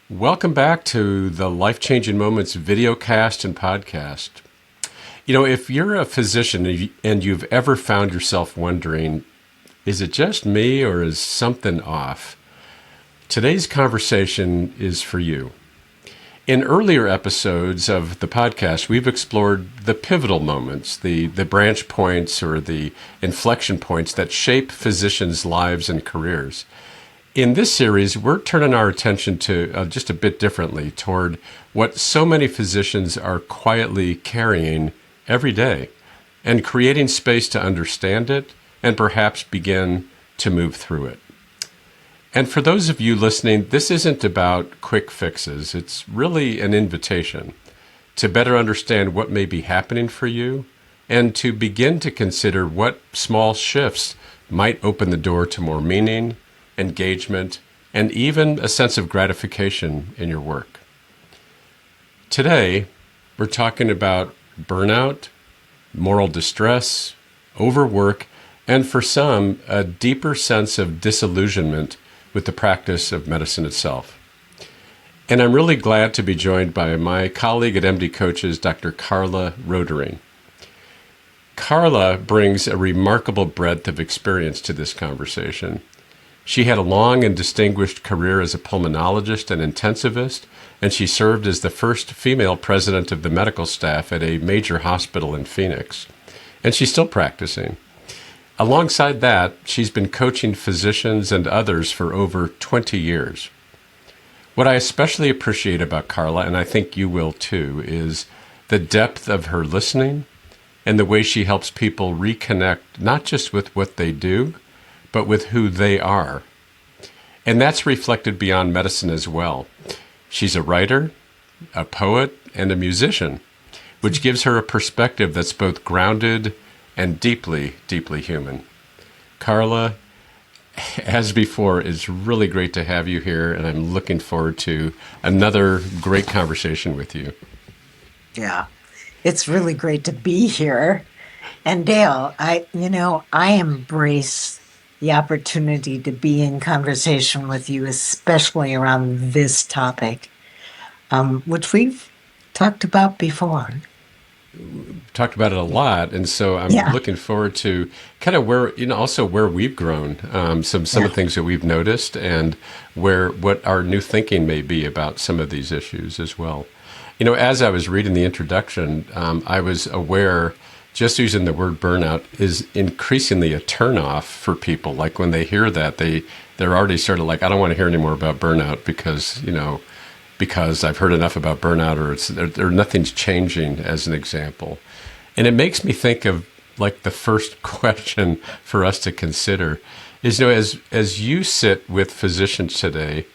Welcome back to the Life Changing Moments videocast and podcast. If you're a physician and you've ever found yourself wondering, is it just me or is something off? Today's conversation is for you. In earlier episodes of the podcast, we've explored the pivotal moments, the branch points or the inflection points that shape physicians' lives and careers. In this series, we're turning our attention to just a bit differently toward what so many physicians are quietly carrying every day and creating space to understand it and perhaps begin to move through it. And for those of you listening, this isn't about quick fixes. It's really an invitation to better understand what may be happening for you and to begin to consider what small shifts might open the door to more meaning, engagement, and even a sense of gratification in your work. Today, we're talking about burnout, moral distress, overwork, and for some, a deeper sense of disillusionment with the practice of medicine itself. And I'm really glad to be joined by my colleague at MD Coaches, Dr. Carla Rotering. Carla brings a remarkable breadth of experience to this conversation. She had a long and distinguished career as a pulmonologist and intensivist, and she served as the first female president of the medical staff at a major hospital in Phoenix. And she's still practicing. Alongside that, she's been coaching physicians and others for over 20 years. What I especially appreciate about Carla, and I think you will too, is the depth of her listening and the way she helps people reconnect not just with what they do, but with who they are. And that's reflected beyond medicine as well. She's a writer, a poet, and a musician, which gives her a perspective that's both grounded and deeply, deeply human. Carla, as before, it's really great to have you here, and I'm looking forward to another great conversation with you. Yeah, it's really great to be here. And Dael, I embrace the opportunity to be in conversation with you, especially around this topic, which we've talked about before. Talked about it a lot, and so I'm looking forward to kind of where, also where we've grown, some of the things that we've noticed, and what our new thinking may be about some of these issues as well. As I was reading the introduction, I was aware just using the word burnout is increasingly a turnoff for people. Like when they hear that, they're already sort of like, I don't want to hear any more about burnout because I've heard enough about burnout, or nothing's changing, as an example. And it makes me think of like the first question for us to consider is, as you sit with physicians today,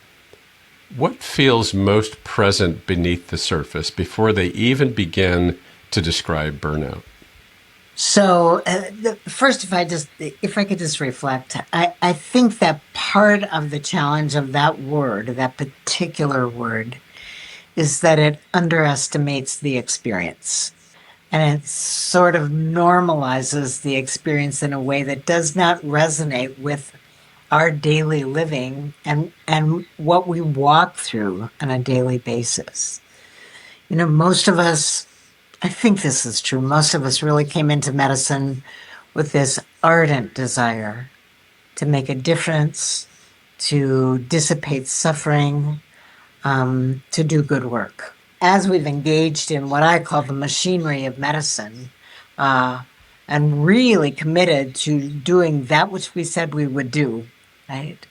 what feels most present beneath the surface before they even begin to describe burnout? So first, if I could just reflect, I think that part of the challenge of that word, that particular word, is that it underestimates the experience. And it sort of normalizes the experience in a way that does not resonate with our daily living and what we walk through on a daily basis. Most of us, I think this is true, most of us really came into medicine with this ardent desire to make a difference, to dissipate suffering, to do good work. As we've engaged in what I call the machinery of medicine, and really committed to doing that which we said we would do, right?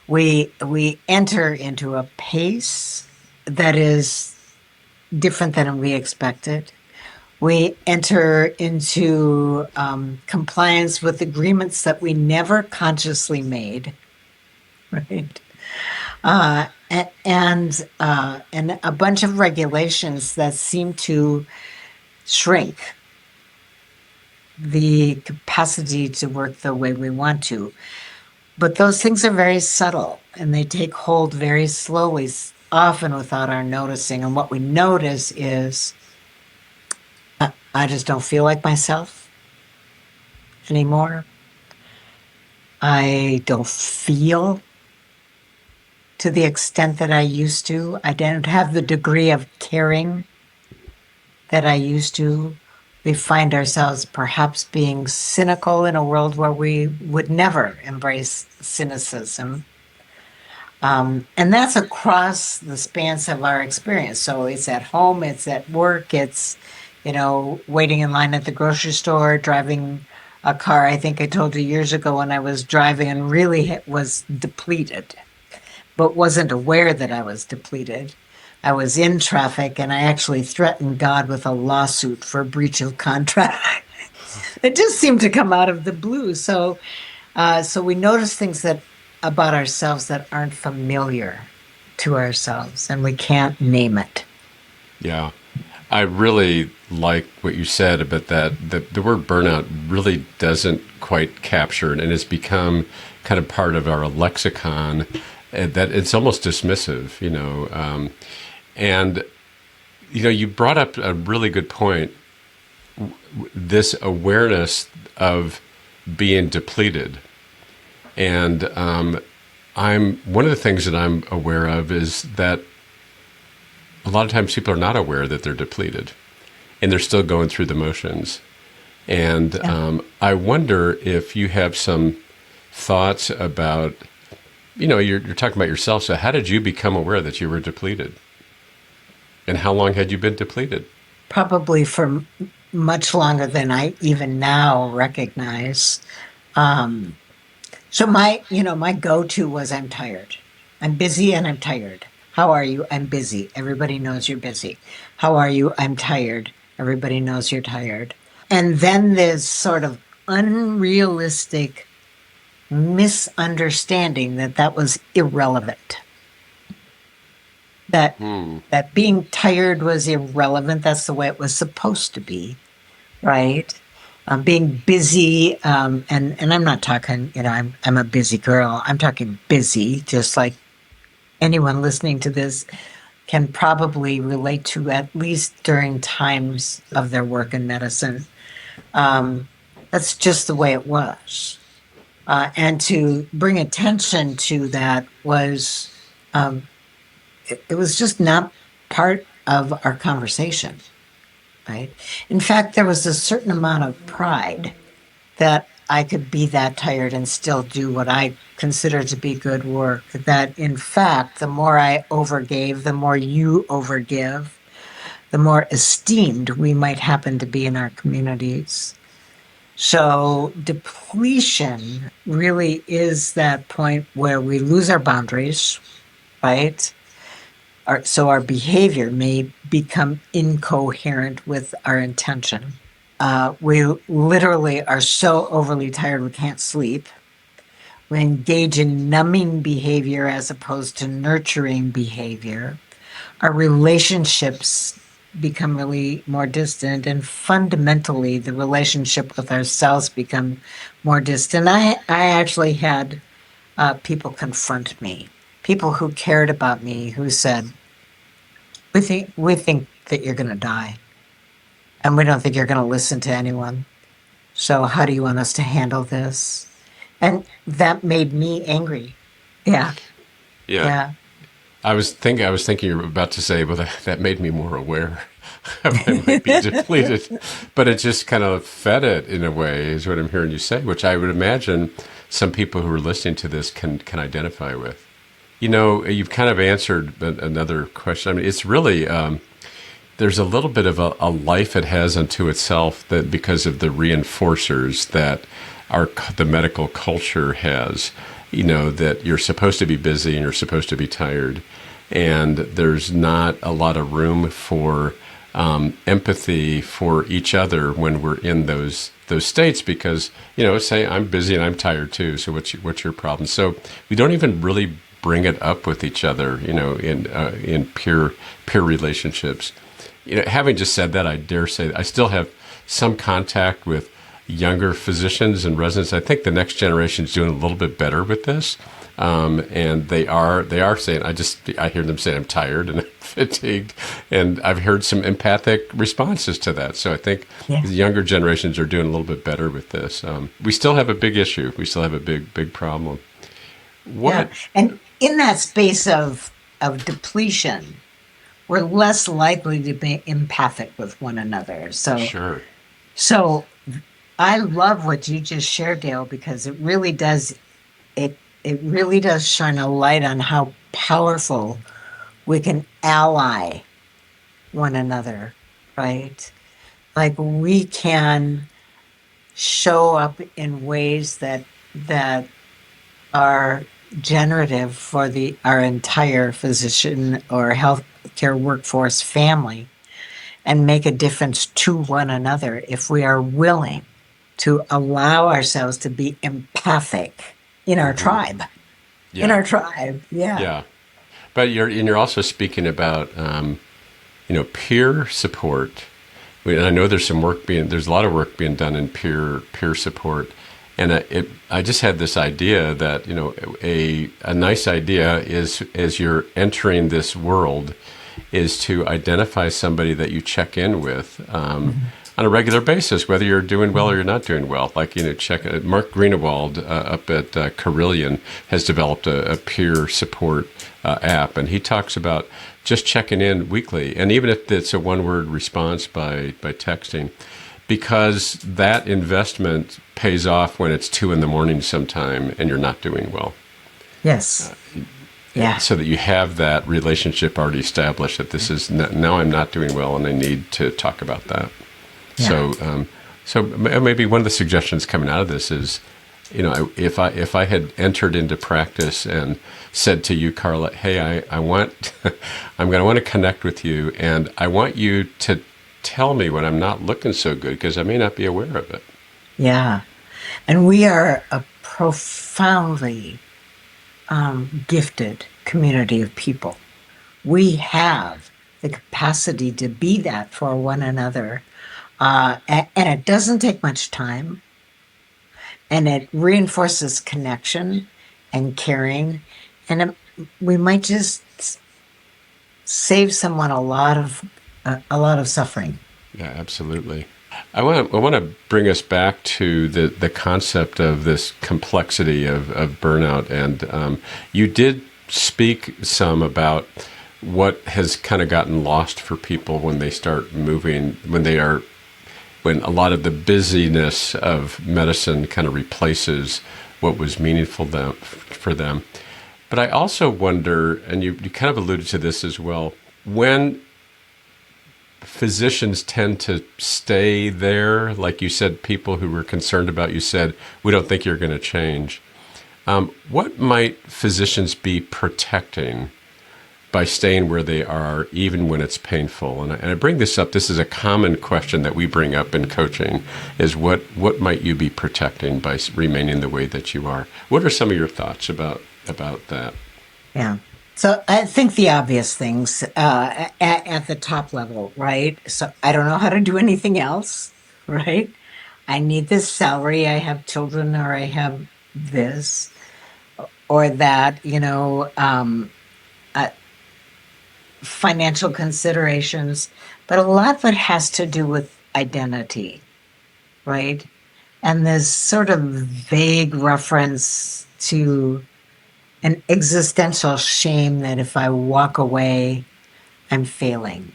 We enter into a pace that is different than we expected. We enter into compliance with agreements that we never consciously made, right? And a bunch of regulations that seem to shrink the capacity to work the way we want to. But those things are very subtle, and they take hold very slowly, often without our noticing. And what we notice is, I just don't feel like myself anymore. I don't feel to the extent that I used to. I don't have the degree of caring that I used to. We find ourselves perhaps being cynical in a world where we would never embrace cynicism. And that's across the span of our experience. So it's at home, it's at work, it's, waiting in line at the grocery store, driving a car. I think I told you years ago when I was driving and really was depleted, but wasn't aware that I was depleted. I was in traffic and I actually threatened God with a lawsuit for breach of contract. It just seemed to come out of the blue. So we notice things that about ourselves that aren't familiar to ourselves, and we can't name it. Yeah. I really like what you said about that. The word burnout really doesn't quite capture it, and it's become kind of part of our lexicon, and that it's almost dismissive, and, you brought up a really good point, this awareness of being depleted. And one of the things that I'm aware of is that a lot of times people are not aware that they're depleted, and they're still going through the motions. And I wonder if you have some thoughts about, you're talking about yourself. So how did you become aware that you were depleted? And how long had you been depleted? Probably for much longer than I even now recognize. So my go-to was I'm tired. I'm busy and I'm tired. How are you? I'm busy. Everybody knows you're busy. How are you? I'm tired. Everybody knows you're tired. And then there's sort of unrealistic misunderstanding that was irrelevant. That being tired was irrelevant. That's the way it was supposed to be, right? Being busy, and I'm not talking, I'm a busy girl. I'm talking busy, just like anyone listening to this can probably relate to, at least during times of their work in medicine. That's just the way it was. And to bring attention to that was, it was just not part of our conversation. Right. In fact, there was a certain amount of pride that I could be that tired and still do what I consider to be good work. That in fact, the more I overgave, the more you overgive, the more esteemed we might happen to be in our communities. So depletion really is that point where we lose our boundaries, right? So our behavior may become incoherent with our intention. We literally are so overly tired we can't sleep. We engage in numbing behavior as opposed to nurturing behavior. Our relationships become really more distant, and fundamentally the relationship with ourselves become more distant. I actually had people confront me, people who cared about me, who said, we think that you're going to die, and we don't think you're going to listen to anyone. So how do you want us to handle this? And that made me angry. Yeah. Yeah. I was thinking you were about to say, well, that made me more aware of I might be depleted, but it just kind of fed it in a way, is what I'm hearing you say, which I would imagine some people who are listening to this can identify with. You've kind of answered another question. I mean, it's really, there's a little bit of a life it has unto itself, that because of the reinforcers that the medical culture has, that you're supposed to be busy and you're supposed to be tired. And there's not a lot of room for empathy for each other when we're in those states, because, say I'm busy and I'm tired too. So what's your problem? So we don't even really bring it up with each other, in peer relationships. Having just said that, I dare say that I still have some contact with younger physicians and residents. I think the next generation is doing a little bit better with this, and they are saying, I hear them say I'm tired and I'm fatigued, and I've heard some empathic responses to that. So I think the younger generations are doing a little bit better with this. We still have a big issue. We still have a big problem. What? Yeah. And in that space of depletion, we're less likely to be empathic with one another. Sure. So I love what you just shared, Dale, because it really does shine a light on how powerful we can ally one another, right? Like we can show up in ways that are generative for our entire physician or healthcare workforce family and make a difference to one another if we are willing to allow ourselves to be empathic in our Hmm. tribe. In Yeah. our tribe, yeah. Yeah. But you're also speaking about peer support. And I know there's a lot of work being done in peer support. And I just had this idea that a nice idea is, as you're entering this world, is to identify somebody that you check in with Mhm. on a regular basis, whether you're doing well or you're not doing well. Like, check Mark Greenewald up at Carillion has developed a peer support app, and he talks about just checking in weekly, and even if it's a one-word response by texting, because that investment pays off when it's 2 a.m. sometime and you're not doing well. Yes. Yeah. So that you have that relationship already established that this is now I'm not doing well and I need to talk about that. Yeah. So maybe one of the suggestions coming out of this is, if I had entered into practice and said to you, Carla, hey, I want I'm going to want to connect with you, and I want you to tell me when I'm not looking so good because I may not be aware of it. Yeah. And we are a profoundly gifted community of people. We have the capacity to be that for one another. And it doesn't take much time, and it reinforces connection and caring. And we might just save someone a lot of suffering. Yeah, absolutely. I want to bring us back to the concept of this complexity of burnout, and you did speak some about what has kind of gotten lost for people when they start moving, when a lot of the busyness of medicine kind of replaces what was meaningful for them. But I also wonder, and you kind of alluded to this as well, when physicians tend to stay there, like you said, people who were concerned about you said, we don't think you're going to change. What might physicians be protecting by staying where they are, even when it's painful? And I bring this up, this is a common question that we bring up in coaching, is what might you be protecting by remaining the way that you are? What are some of your thoughts about that? Yeah. So I think the obvious things at the top level, right? So I don't know how to do anything else, right? I need this salary. I have children, or I have this or that, financial considerations. But a lot of it has to do with identity, right? And this sort of vague reference to an existential shame that if I walk away, I'm failing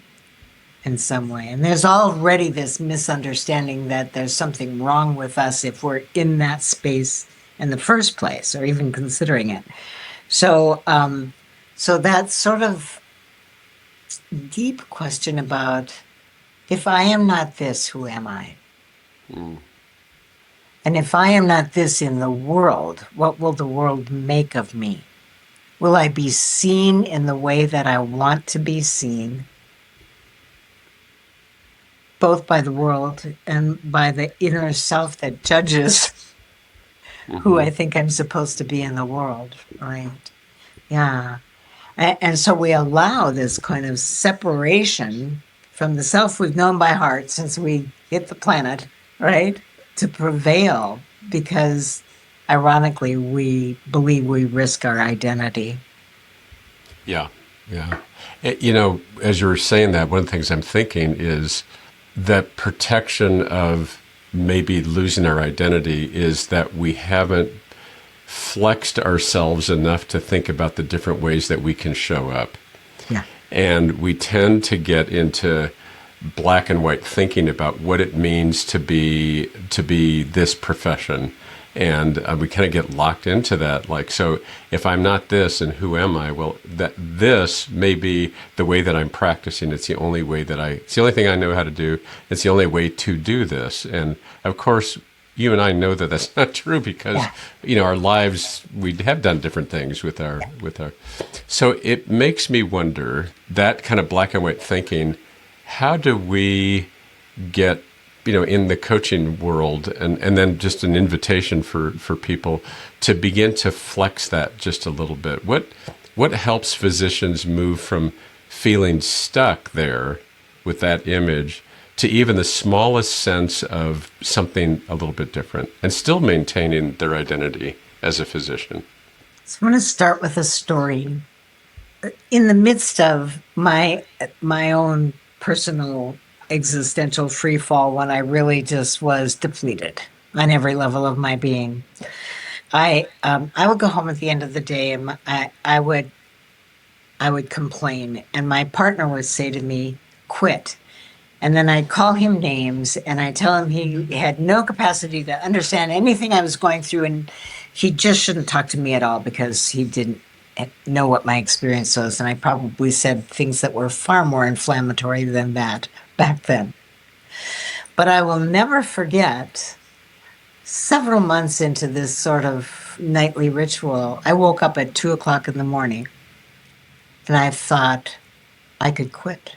in some way. And there's already this misunderstanding that there's something wrong with us if we're in that space in the first place, or even considering it. So, so that sort of deep question about, if I am not this, who am I? Mm. And if I am not this in the world, what will the world make of me? Will I be seen in the way that I want to be seen, both by the world and by the inner self that judges who I think I'm supposed to be in the world, right? Yeah. And so we allow this kind of separation from the self we've known by heart since we hit the planet, right, to prevail, because ironically we believe we risk our identity. Yeah, yeah. As you were saying that, one of the things I'm thinking is that protection of maybe losing our identity is that we haven't flexed ourselves enough to think about the different ways that we can show up. Yeah. And we tend to get into black and white thinking about what it means to be this profession. And we kind of get locked into that. Like, so if I'm not this, and who am I? Well, that this may be the way that I'm practicing. It's the only way it's the only thing I know how to do. It's the only way to do this. And of course, you and I know that that's not true because, our lives, we have done different things with our. So it makes me wonder, that kind of black and white thinking, how do we get, in the coaching world, and then just an invitation for people to begin to flex that just a little bit? What helps physicians move from feeling stuck there with that image to even the smallest sense of something a little bit different and still maintaining their identity as a physician? So I'm going to start with a story. In the midst of my own personal existential free fall, when I really just was depleted on every level of my being, I would go home at the end of the day, and I would complain, and my partner would say to me, "Quit." And then I'd call him names, and I'd tell him he had no capacity to understand anything I was going through, and he just shouldn't talk to me at all because he didn't know what my experience was. And I probably said things that were far more inflammatory than that back then. But I will never forget, several months into this sort of nightly ritual, I woke up at 2:00 in the morning, and I thought I could quit.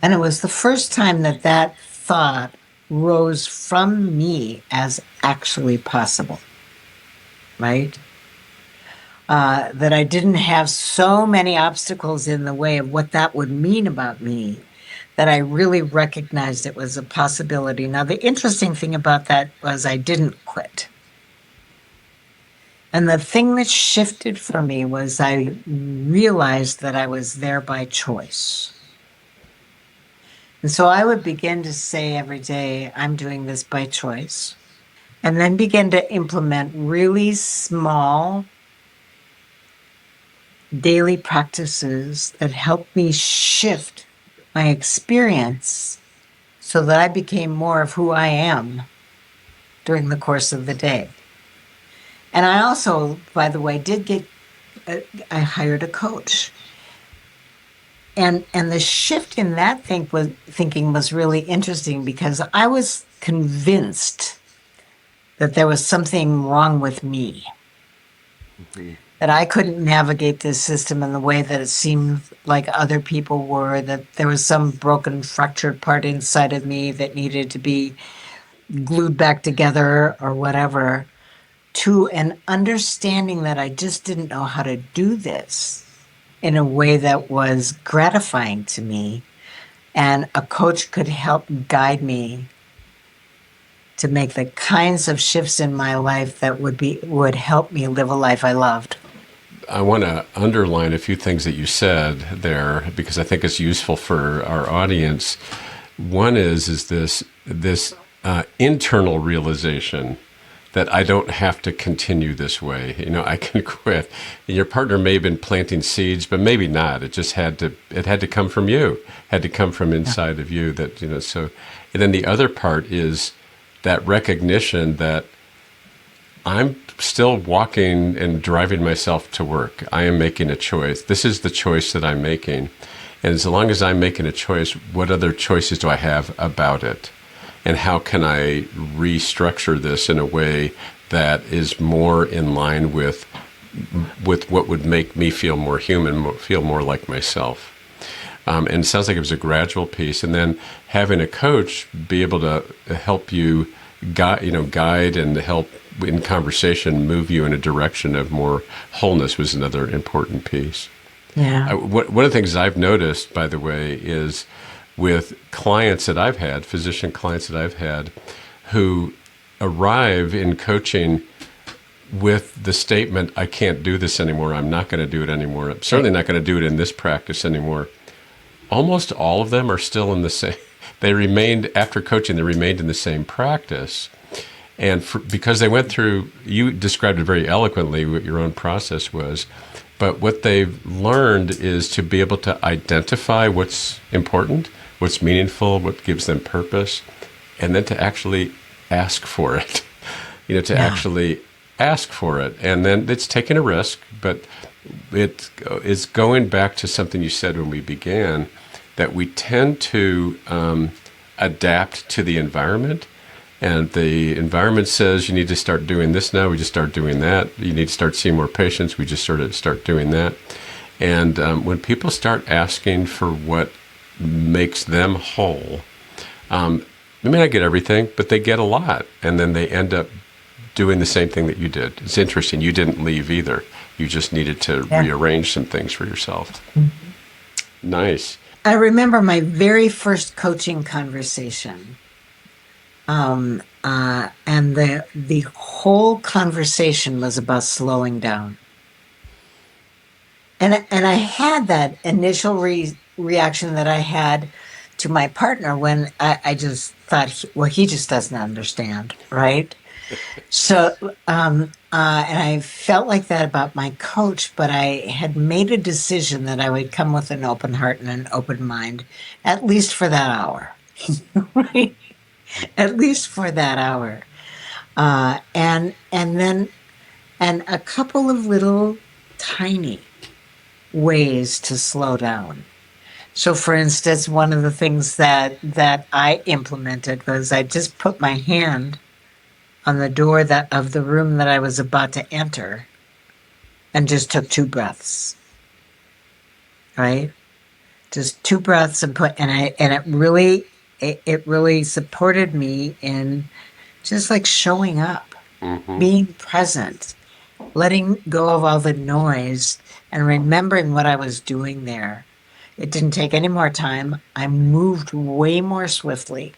And it was the first time that thought rose from me as actually possible, right? That I didn't have so many obstacles in the way of what that would mean about me, that I really recognized it was a possibility. Now, the interesting thing about that was I didn't quit. And the thing that shifted for me was I realized that I was there by choice. And so I would begin to say every day, I'm doing this by choice. And then begin to implement really small daily practices that helped me shift my experience so that I became more of who I am during the course of the day. And I also, by the way, I hired a coach. And the shift in that thinking was really interesting because I was convinced that there was something wrong with me, that I couldn't navigate this system in the way that it seemed like other people were, that there was some broken, fractured part inside of me that needed to be glued back together or whatever, to an understanding that I just didn't know how to do this in a way that was gratifying to me, and a coach could help guide me to make the kinds of shifts in my life that would help me live a life I loved. I want to underline a few things that you said there because I think it's useful for our audience. One is this internal realization that I don't have to continue this way. I can quit. And your partner may have been planting seeds, but maybe not. It just had to come from you, had to come from inside of you so. And then the other part is that recognition that I'm still walking and driving myself to work. I am making a choice. This is the choice that I'm making. And as long as I'm making a choice, what other choices do I have about it? And how can I restructure this in a way that is more in line with what would make me feel more human, feel more like myself? And it sounds like it was a gradual piece. And then having a coach be able to help you guide and help in conversation move you in a direction of more wholeness was another important piece. Yeah. One of the things I've noticed, by the way, is with clients that I've had, physician clients that I've had, who arrive in coaching with the statement, I can't do this anymore, I'm not going to do it anymore, I'm certainly not going to do it in this practice anymore. Almost all of them are still in the same, after coaching, they remained in the same practice. And because they went through, you described it very eloquently what your own process was, but what they've learned is to be able to identify what's important, what's meaningful, what gives them purpose, and then to actually ask for it, to actually ask for it. And then it's taking a risk, but it is going back to something you said when we began, that we tend to adapt to the environment. And the environment says you need to start doing this now. We just start doing that. You need to start seeing more patients. We just sort of start doing that. And when people start asking for what makes them whole, they may not get everything, but they get a lot. And then they end up doing the same thing that you did. It's interesting. You didn't leave either. You just needed to rearrange some things for yourself. Mm-hmm. Nice. I remember my very first coaching conversation. And the whole conversation was about slowing down. And I had that initial reaction that I had to my partner when I just thought, he just doesn't understand, right? So, and I felt like that about my coach, but I had made a decision that I would come with an open heart and an open mind, at least for that hour, right? At least for that hour. And a couple of little tiny ways to slow down. So for instance, one of the things that I implemented was I just put my hand on the door of the room that I was about to enter and just took 2 breaths. Right? Just 2 breaths and it really supported me in just like showing up, being present, letting go of all the noise and remembering what I was doing there. It didn't take any more time. I moved way more swiftly.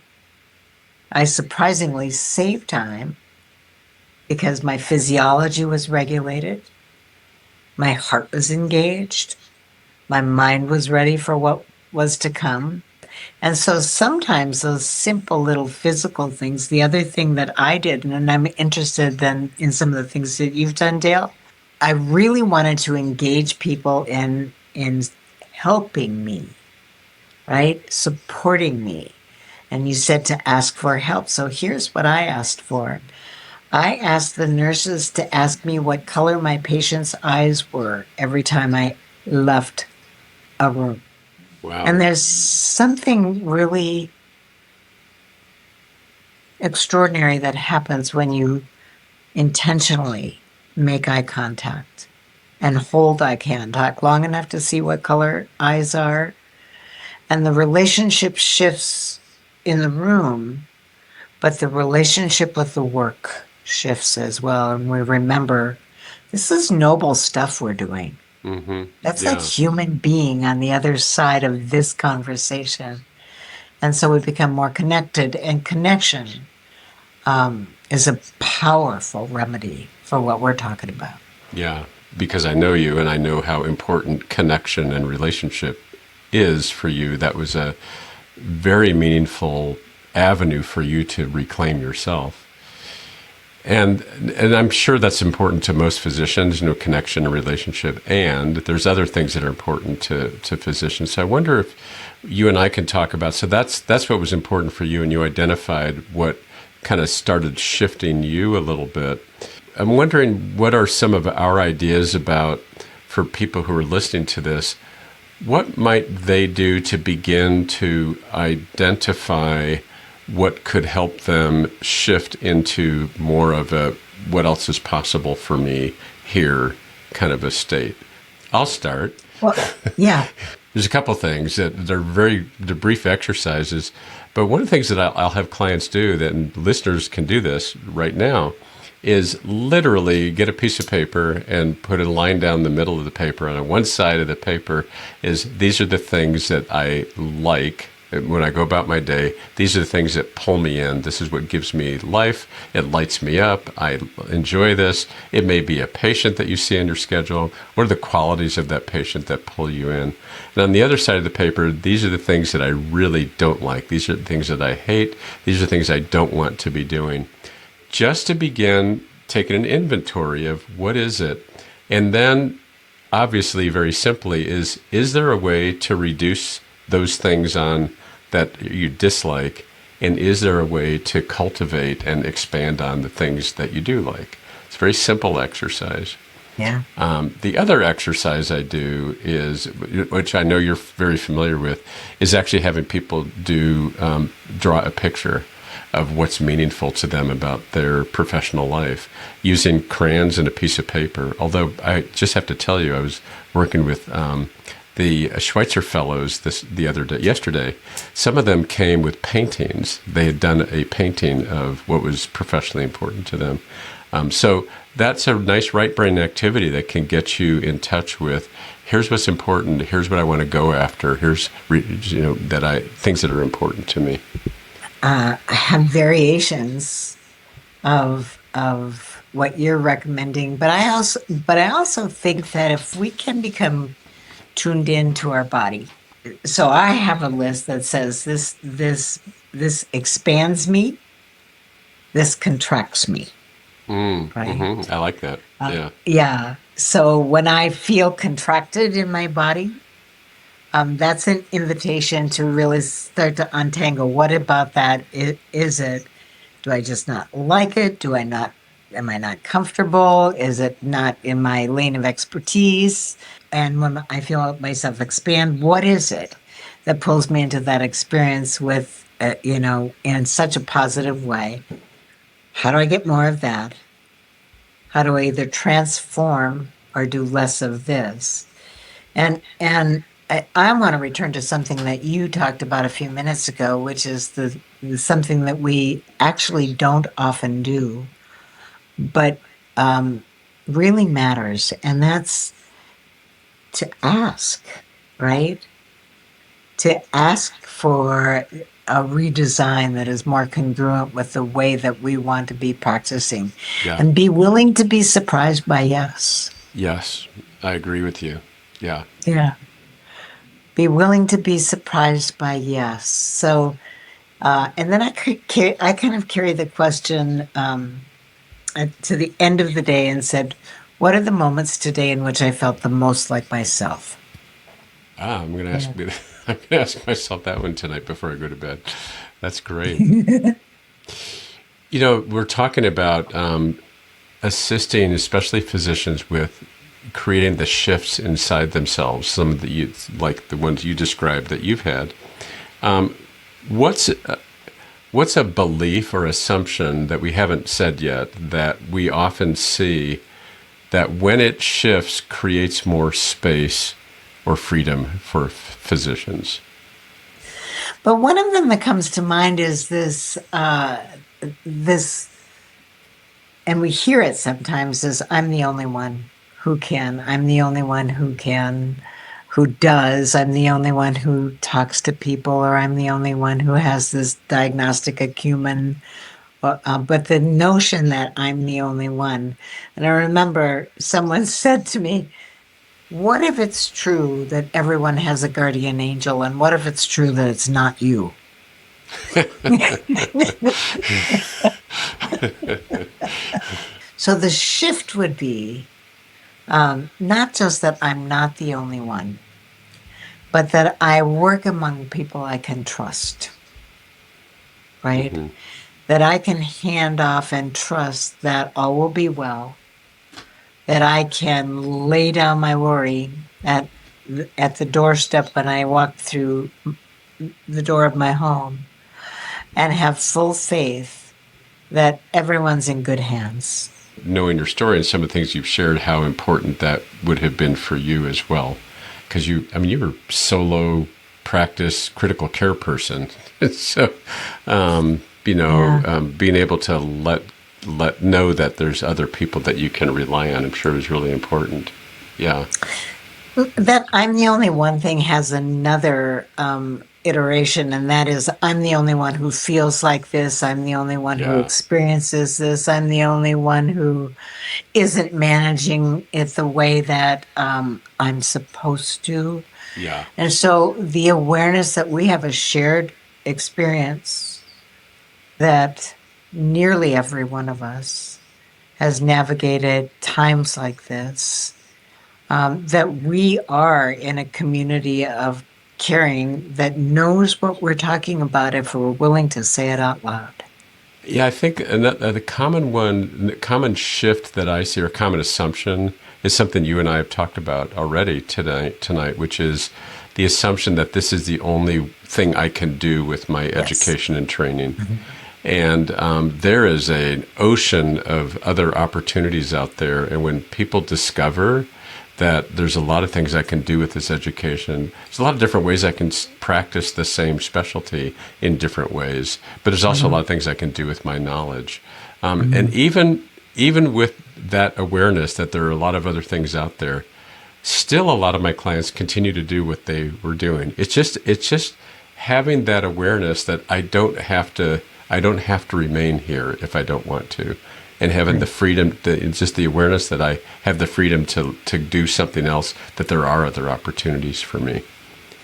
I surprisingly saved time because my physiology was regulated. My heart was engaged. My mind was ready for what was to come. And so sometimes those simple little physical things, the other thing that I did, and I'm interested then in some of the things that you've done, Dael, I really wanted to engage people in helping me, right? Supporting me. And you said to ask for help. So here's what I asked for. I asked the nurses to ask me what color my patient's eyes were every time I left a room. Wow. And there's something really extraordinary that happens when you intentionally make eye contact and hold eye contact long enough to see what color eyes are. And the relationship shifts in the room, but the relationship with the work shifts as well. And we remember, this is noble stuff we're doing. Mm-hmm. That's like human being on the other side of this conversation. And so we become more connected, and connection is a powerful remedy for what we're talking about. Yeah, because I know you and I know how important connection and relationship is for you. That was a very meaningful avenue for you to reclaim yourself. And I'm sure that's important to most physicians, connection and relationship. And there's other things that are important to physicians. So I wonder if you and I can talk about, so that's what was important for you, and you identified what kind of started shifting you a little bit. I'm wondering, what are some of our ideas about, for people who are listening to this, what might they do to begin to identify what could help them shift into more of a what else is possible for me here kind of a state? I'll start. Well, yeah. There's a couple things that they're brief exercises, but one of the things that I'll have clients do, that, and listeners can do this right now, is literally get a piece of paper and put a line down the middle of the paper. And on one side of the paper is, these are the things that I like when I go about my day. These are the things that pull me in. This is what gives me life. It lights me up. I enjoy this. It may be a patient that you see on your schedule. What are the qualities of that patient that pull you in? And on the other side of the paper, these are the things that I really don't like. These are the things that I hate. These are the things I don't want to be doing. just to begin taking an inventory of what is it. And then, obviously, very simply, is there a way to reduce those things on that you dislike? And is there a way to cultivate and expand on the things that you do like? It's a very simple exercise. Yeah. The other exercise I do is, which I know you're very familiar with, is actually having people draw a picture of what's meaningful to them about their professional life using crayons and a piece of paper. Although I just have to tell you, I was working with the Schweitzer Fellows yesterday. Some of them came with paintings. They had done a painting of what was professionally important to them. So that's a nice right brain activity that can get you in touch with, here's what's important, here's what I want to go after, here's things that are important to me. I have variations of what you're recommending, but I also think that if we can become tuned into our body, so I have a list that says this expands me, this contracts me. Right? Mm-hmm. I like that. Yeah. Yeah. So when I feel contracted in my body, that's an invitation to really start to untangle. What about that is it? Do I just not like it? Am I not comfortable? Is it not in my lane of expertise? And when I feel myself expand, what is it that pulls me into that experience with, in such a positive way? How do I get more of that? How do I either transform or do less of this? And I want to return to something that you talked about a few minutes ago, which is the something that we actually don't often do, but really matters, and that's to ask, right? To ask for a redesign that is more congruent with the way that we want to be practicing, and be willing to be surprised by yes. Yes, I agree with you. Yeah. Yeah. Be willing to be surprised by yes. So, and then I kind of carry the question to the end of the day and said, what are the moments today in which I felt the most like myself? I'm going to ask. I'm going to ask myself that one tonight before I go to bed. That's great. We're talking about assisting, especially physicians, with creating the shifts inside themselves. Some of like the ones you described that you've had. What's a belief or assumption that we haven't said yet that we often see that when it shifts creates more space or freedom for physicians? But one of them that comes to mind is this, and we hear it sometimes, is I'm the only one who can. I'm the only one who can, who does. I'm the only one who talks to people, or I'm the only one who has this diagnostic acumen. But the notion that I'm the only one. And I remember someone said to me, what if it's true that everyone has a guardian angel, and what if it's true that it's not you? So the shift would be not just that I'm not the only one, but that I work among people I can trust, right? Mm-hmm. That I can hand off and trust that all will be well, that I can lay down my worry at the doorstep when I walk through the door of my home, and have full faith that everyone's in good hands. Knowing your story and some of the things you've shared, how important that would have been for you as well. Because you were solo practice critical care person. So, being able to let know that there's other people that you can rely on, I'm sure is really important. Yeah. That I'm the only one thing has another iteration, and that is I'm the only one who feels like this. I'm the only one who experiences this. I'm the only one who isn't managing it the way that I'm supposed to. Yeah. And so the awareness that we have a shared experience, that nearly every one of us has navigated times like this, that we are in a community of caring that knows what we're talking about if we're willing to say it out loud. Yeah, I think the common shift that I see, or common assumption, is something you and I have talked about already tonight, which is the assumption that this is the only thing I can do with my Yes. education and training. And there is an ocean of other opportunities out there. And when people discover that there's a lot of things I can do with this education, there's a lot of different ways I can practice the same specialty in different ways. But there's also a lot of things I can do with my knowledge. And even with that awareness that there are a lot of other things out there, still a lot of my clients continue to do what they were doing. It's just having that awareness that I don't have to remain here if I don't want to, and having the freedom, just the awareness that I have the freedom to do something else, that there are other opportunities for me.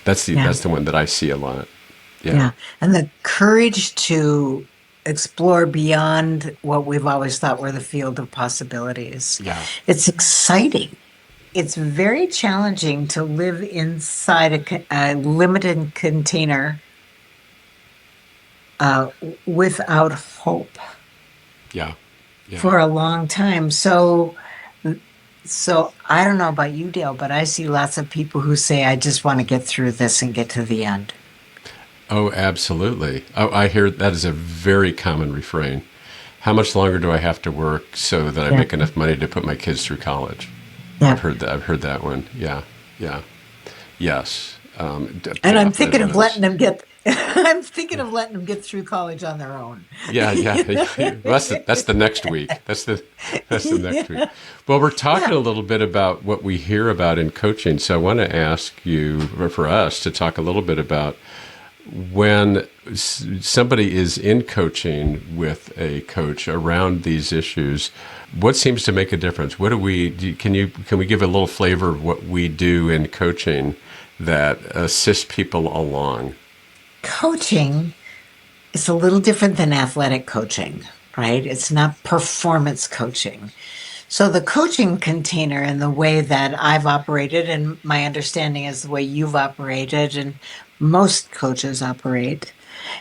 That's the one that I see a lot. Yeah. And the courage to explore beyond what we've always thought were the field of possibilities. Yeah. It's exciting. It's very challenging to live inside a limited container without hope Yeah. Yeah. for a long time. So I don't know about you, Dale, but I see lots of people who say, I just want to get through this and get to the end. Oh, absolutely. Oh, I hear that is a very common refrain. How much longer do I have to work so that I Yeah. make enough money to put my kids through college? Yeah. I've heard that one. Yeah. Yeah. Yes. And I'm Off those thinking of notes. letting them get I'm thinking of letting them get through college on their own. Yeah, yeah. Well, that's the next week. That's the next week. Well, we're talking Yeah. a little bit about what we hear about in coaching. So I want to ask you, or for us, to talk a little bit about when somebody is in coaching with a coach around these issues. What seems to make a difference? What do we do? Can we give a little flavor of what we do in coaching that assists people along? Coaching is a little different than athletic coaching, right? It's not performance coaching. So the coaching container and the way that I've operated, and my understanding is the way you've operated and most coaches operate,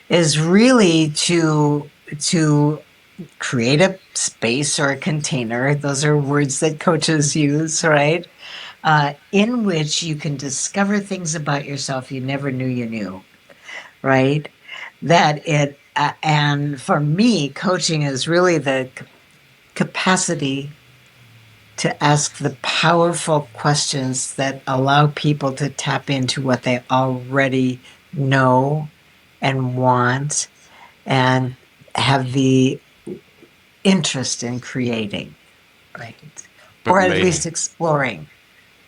is really to create a space or a container. Those are words that coaches use, right? In which you can discover things about yourself you never knew you knew, right? And for me, coaching is really the capacity to ask the powerful questions that allow people to tap into what they already know and want and have the interest in creating, right? But Or at may least exploring.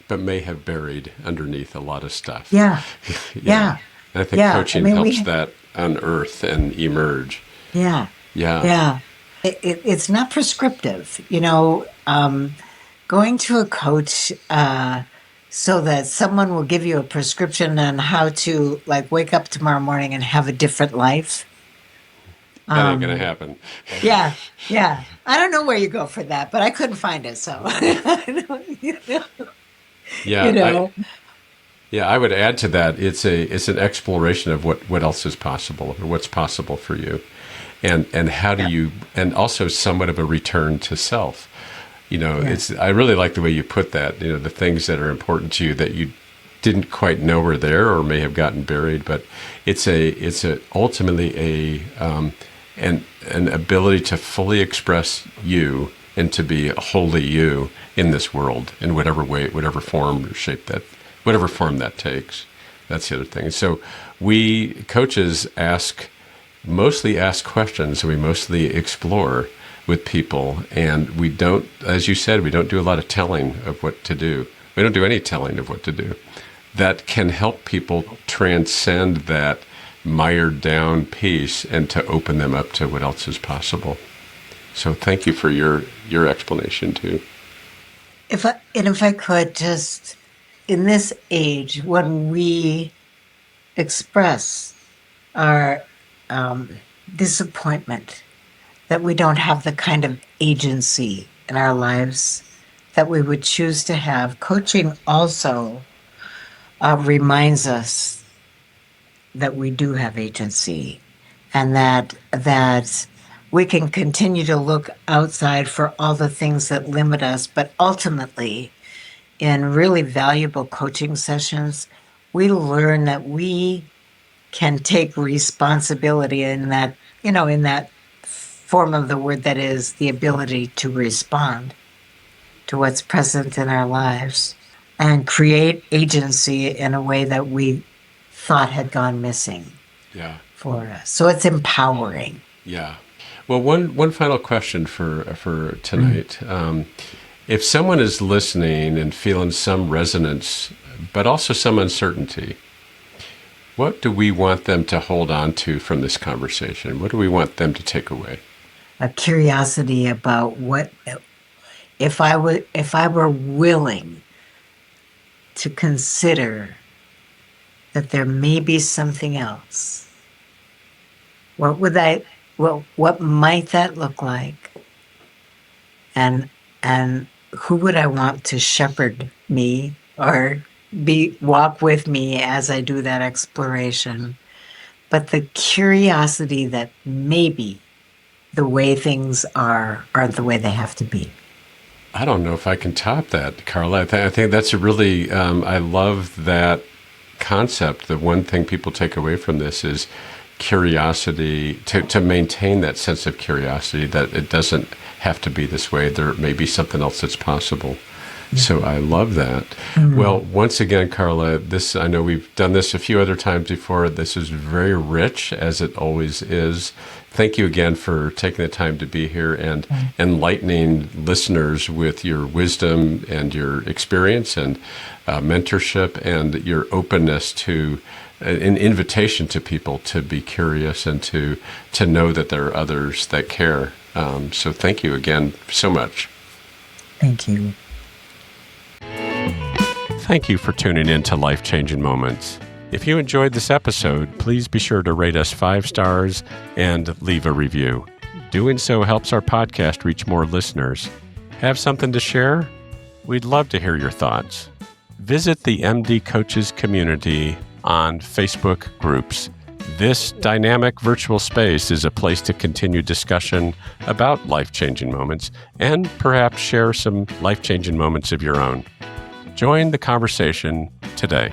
but may have buried underneath a lot of stuff. Yeah, Yeah. yeah, And I think yeah. I coaching mean, helps that unearth and emerge. yeah, Yeah. yeah. It's not prescriptive, going to a coach so that someone will give you a prescription on how to like wake up tomorrow morning and have a different life. That ain't going to Um, happen. yeah, yeah. I don't know where you go for that, but I couldn't find it. So, you know, you Yeah. know, I would add to that. It's an exploration of what else is possible, or what's possible for you. And how do yeah, you, and also somewhat of a return to self. yeah, I really like the way you put that, the things that are important to you that you didn't quite know were there or may have gotten buried, but it's ultimately an ability to fully express you and to be wholly you in this world in whatever way, whatever form or shape whatever form that takes. That's the other thing. So we coaches mostly ask questions, and we mostly explore with people, and we don't, as you said, we don't do a lot of telling of what to do. We don't do any telling of what to do. That can help people transcend that mired down piece and to open them up to what else is possible. So thank you for your explanation too. if I could just in this age when we express our disappointment that we don't have the kind of agency in our lives that we would choose to have. Coaching also reminds us that we do have agency, and that we can continue to look outside for all the things that limit us, but ultimately, in really valuable coaching sessions, we learn that we can take responsibility in that, in that form of the word, that is the ability to respond to what's present in our lives and create agency in a way that we thought had gone missing for us. So it's empowering. Yeah. Well, one final question for tonight. If someone is listening and feeling some resonance, but also some uncertainty, what do we want them to hold on to from this conversation? What do we want them to take away? A curiosity about what if I were willing to consider that there may be something else. What might that look like? And who would I want to shepherd me or walk with me as I do that exploration? But the curiosity that maybe the way things are the way they have to be. I don't know if I can top that, Carla. I think that's a really, I love that concept. The one thing people take away from this is curiosity, to maintain that sense of curiosity, that it doesn't have to be this way. There may be something else that's possible. So I love that. Well, once again, Carla, I know we've done this a few other times before. This is very rich, as it always is. Thank you again for taking the time to be here and enlightening listeners with your wisdom and your experience and mentorship and your openness to an invitation to people to be curious and to know that there are others that care. So thank you again so much. Thank you. Thank you for tuning in to Life Changing Moments. If you enjoyed this episode, please be sure to rate us 5 stars and leave a review. Doing so helps our podcast reach more listeners. Have something to share? We'd love to hear your thoughts. Visit the MD Coaches community on Facebook groups. This dynamic virtual space is a place to continue discussion about life-changing moments and perhaps share some life-changing moments of your own. Join the conversation today.